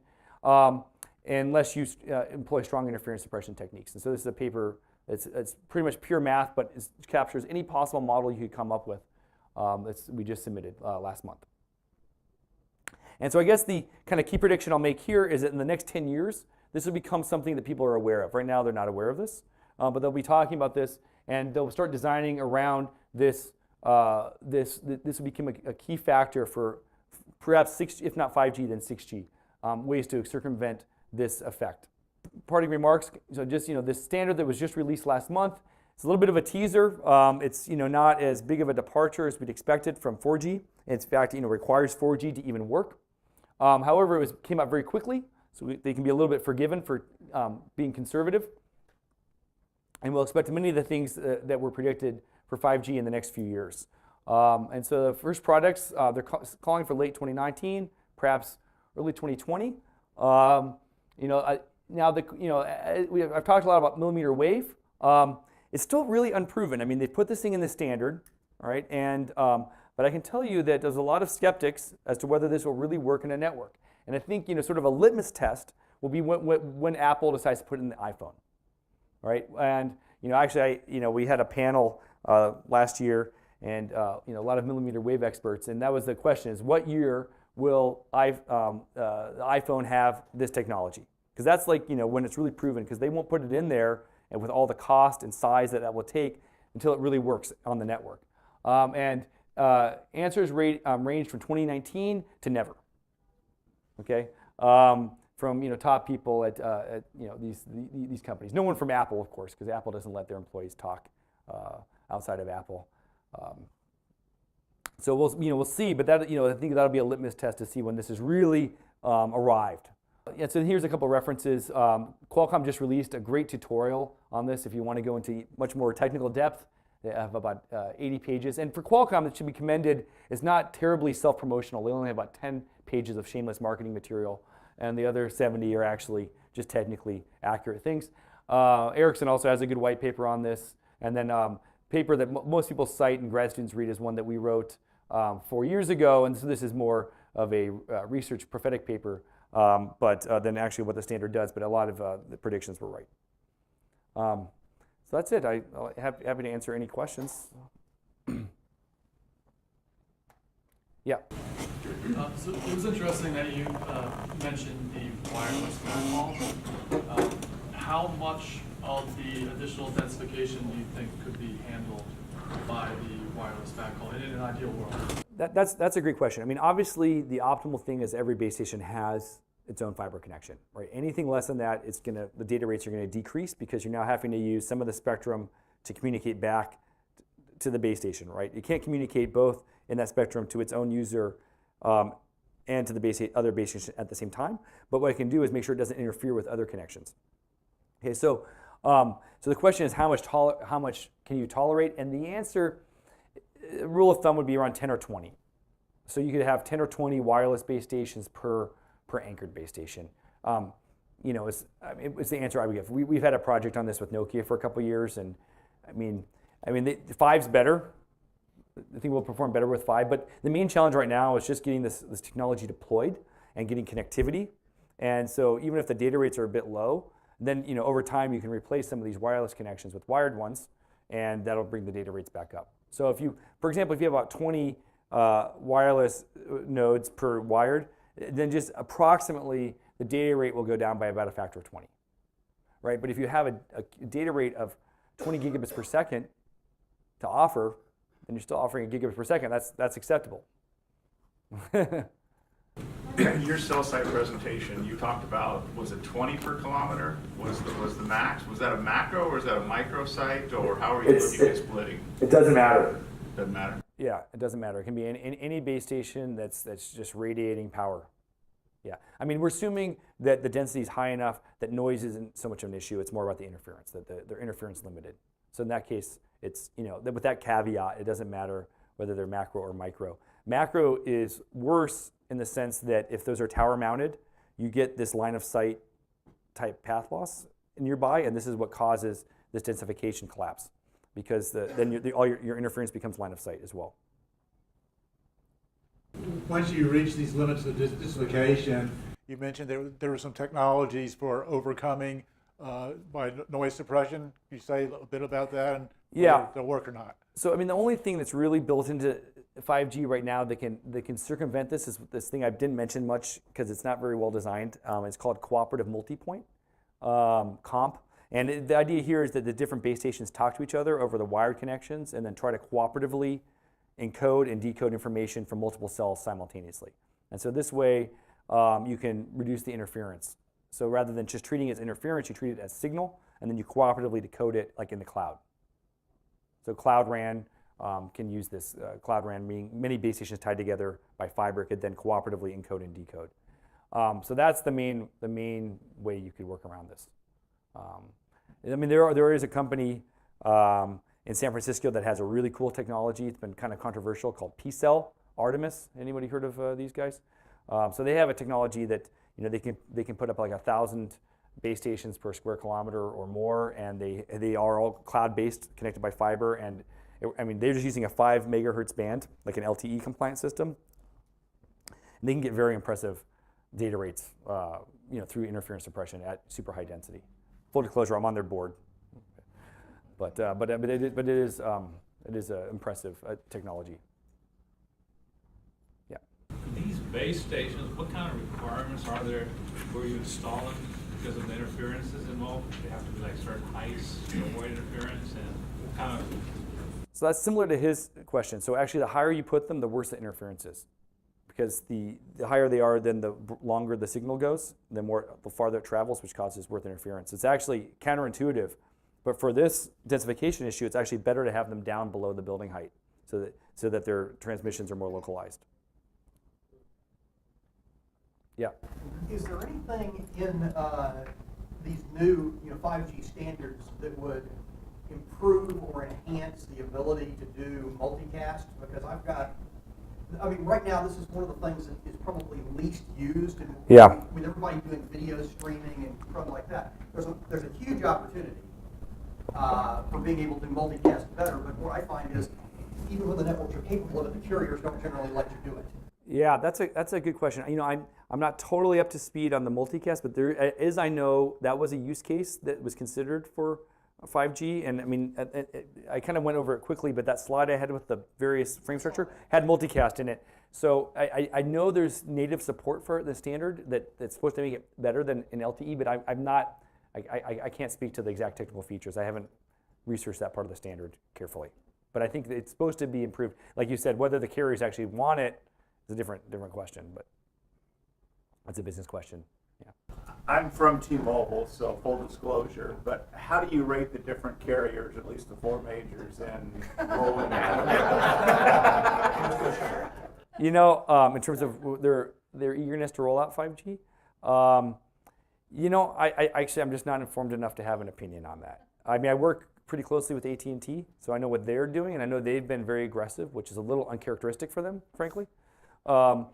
unless you employ strong interference suppression techniques. And so this is a paper that's pretty much pure math, but it captures any possible model you could come up with we just submitted last month. And so I guess the kind of key prediction I'll make here is that in the next 10 years, this will become something that people are aware of. Right now, they're not aware of this, but they'll be talking about this, and they'll start designing around this. This will become a key factor for perhaps 6G, if not 5G, then 6G, ways to circumvent this effect. Parting remarks. So just this standard that was just released last month. It's a little bit of a teaser. It's not as big of a departure as we'd expected from 4G. In fact, requires 4G to even work. However, it came out very quickly. So they can be a little bit forgiven for being conservative. And we'll expect many of the things that were predicted for 5G in the next few years. And so the first products, they're calling for late 2019, perhaps early 2020. I've talked a lot about millimeter wave. It's still really unproven. I mean, they put this thing in the standard, all right? And but I can tell you that there's a lot of skeptics as to whether this will really work in a network. And I think sort of a litmus test will be when Apple decides to put it in the iPhone, right? And actually, we had a panel last year, and a lot of millimeter wave experts, and that was the question: is what year will the iPhone have this technology? Because that's like when it's really proven. Because they won't put it in there and with all the cost and size that will take until it really works on the network. Answers ranged from 2019 to never. Okay, from top people at these companies. No one from Apple, of course, because Apple doesn't let their employees talk outside of Apple. So we'll see, but that I think that'll be a litmus test to see when this has really arrived. Yeah, so here's a couple references. Qualcomm just released a great tutorial on this if you want to go into much more technical depth. They have about 80 pages. And for Qualcomm, it should be commended, it's not terribly self-promotional. They only have about 10 pages of shameless marketing material, and the other 70 are actually just technically accurate things. Ericsson also has a good white paper on this. And then paper that most people cite and grad students read is one that we wrote 4 years ago. And so this is more of a research prophetic paper than actually what the standard does. But a lot of the predictions were right. So that's it. I'm happy to answer any questions. Yeah. So it was interesting that you mentioned the wireless backhaul. How much of the additional densification do you think could be handled by the wireless backhaul in an ideal world? That's a great question. I mean, obviously, the optimal thing is every base station has its own fiber connection, right? Anything less than that, the data rates are going to decrease because you're now having to use some of the spectrum to communicate back to the base station, right? You can't communicate both in that spectrum to its own user and to the other base station at the same time. But what it can do is make sure it doesn't interfere with other connections. Okay, so the question is how much can you tolerate? And the answer, rule of thumb would be around 10 or 20. So you could have 10 or 20 wireless base stations per anchored base station. It's the answer I would give. We've had a project on this with Nokia for a couple of years, and I mean, 5's better. I think we'll perform better with 5, but the main challenge right now is just getting this technology deployed and getting connectivity. And so even if the data rates are a bit low, then over time you can replace some of these wireless connections with wired ones, and that'll bring the data rates back up. So for example, if you have about 20 wireless nodes per wired, then just approximately the data rate will go down by about a factor of 20, right? But if you have a data rate of 20 gigabits per second to offer, then you're still offering a gigabit per second. That's acceptable. Your cell site presentation, you talked about, was it 20 per kilometer? Was the max? Was that a macro or is that a micro site, or how are you looking at splitting? It doesn't matter. Doesn't matter. Yeah, it doesn't matter. It can be in any base station that's just radiating power. Yeah, I mean, we're assuming that the density is high enough that noise isn't so much of an issue. It's more about the interference, that they're interference limited. So in that case, it's with that caveat, it doesn't matter whether they're macro or micro. Macro is worse in the sense that if those are tower mounted, you get this line of sight type path loss nearby, and this is what causes this densification collapse, because then all your interference becomes line of sight as well. Once you reach these limits of densification, you mentioned there were some technologies for overcoming by noise suppression. Can you say a bit about that and whether they'll work or not? So I mean, the only thing that's really built into 5G right now that can circumvent this is this thing I didn't mention much because it's not very well designed. It's called cooperative multipoint, COMP. And the idea here is that the different base stations talk to each other over the wired connections and then try to cooperatively encode and decode information from multiple cells simultaneously. And so this way, you can reduce the interference. So rather than just treating it as interference, you treat it as signal, and then you cooperatively decode it like in the cloud. So Cloud RAN can use this. Cloud RAN meaning many base stations tied together by fiber could then cooperatively encode and decode. So that's the main way you could work around this. I mean, there is a company in San Francisco that has a really cool technology. It's been kind of controversial called P-Cell Artemis. Anybody heard of these guys? So they have a technology that they can put up like 1,000 base stations per square kilometer or more, and they are all cloud-based, connected by fiber. And I mean, they're just using a 5 megahertz band, like an LTE compliant system. And they can get very impressive data rates, through interference suppression at super high density. Full disclosure, I'm on their board. But it is impressive technology. Yeah. These base stations, what kind of requirements are there for you installing because of the interferences involved? They have to be like certain heights to avoid interference and kind of. So that's similar to his question. So actually, the higher you put them, the worse the interference is, because the higher they are, then the longer the signal goes, the farther it travels, which causes worse interference. It's actually counterintuitive, but for this densification issue, it's actually better to have them down below the building height, so that their transmissions are more localized. Yeah. Is there anything in these new 5G standards that would improve or enhance the ability to do multicast? Because right now this is one of the things that is probably least used. And Yeah. with everybody doing video streaming and stuff like that, there's a huge opportunity for being able to multicast better. But what I find is, even when the networks are capable of it, the carriers don't generally let you do it. Yeah, that's a good question. I'm not totally up to speed on the multicast, but there is, I know, that was a use case that was considered for 5G, and I mean, I kind of went over it quickly, but that slide I had with the various frame structure had multicast in it. So I know there's native support for the standard that's supposed to make it better than in LTE, but I can't speak to the exact technical features. I haven't researched that part of the standard carefully. But I think it's supposed to be improved. Like you said, whether the carriers actually want it is a different question, but that's a business question. Yeah. I'm from T-Mobile, so full disclosure, but how do you rate the different carriers, at least the four majors, in rolling out? In terms of their eagerness to roll out 5G, I'm just not informed enough to have an opinion on that. I mean, I work pretty closely with AT&T, so I know what they're doing, and I know they've been very aggressive, which is a little uncharacteristic for them, frankly. They've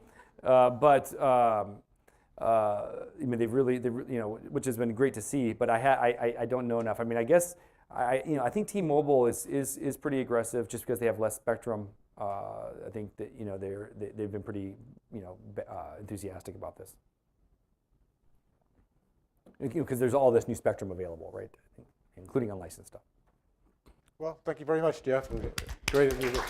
really, which has been great to see. But I don't know enough. I mean, I guess I think T-Mobile is pretty aggressive just because they have less spectrum. I think that they've been pretty enthusiastic about this. Because there's all this new spectrum available, right? Including unlicensed stuff. Well, thank you very much, Jeff. Great to be here.